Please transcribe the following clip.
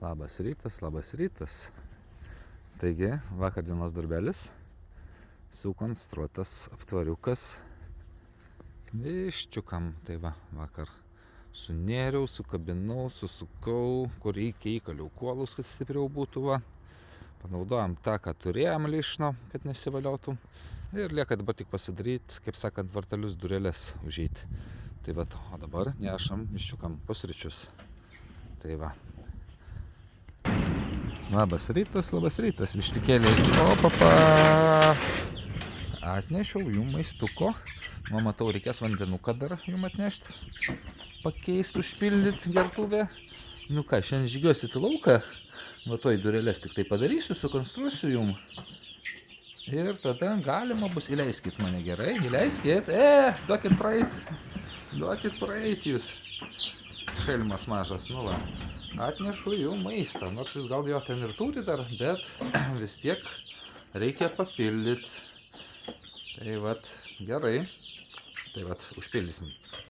Labas rytas, labas rytas. Taigi, vakar dienos darbelis, sukonstruotas aptvariukas viščiukam. Tai va, vakar sunėriau, sukabinau, susukau, kur reikia įkaliau kuolus, kad stipriau būtų va. Panaudojom tą, ką turėjom lišno, kad nesivaliotų. Ir lieka dabar tik pasidaryti, kaip sakant, vartelius dureles užeiti. Tai va, o dabar nešam viščiukam pusryčius. Tai va. Labas rytas, vištikėliai. O, papa. Atnešiau jum maistuko. Matau, reikės vandenuką dar jum atnešti. Pakeisti, užpildyti gertuvę. Nu ką, šiandien žygiuosit į lauką. Va toj dureles tik tai padarysiu, sukonstruosiu jum. Ir tada galima bus. Įleiskit mane gerai, įleiskit. Duokit praeiti. Duokit praeiti jūs. Šelmas mažas, nu va. Atnešu jum maistą, nors jūs gal jo ten ir turi dar, bet vis tiek reikia papildyti. Tai vat, gerai. Tai vat, užpildysim.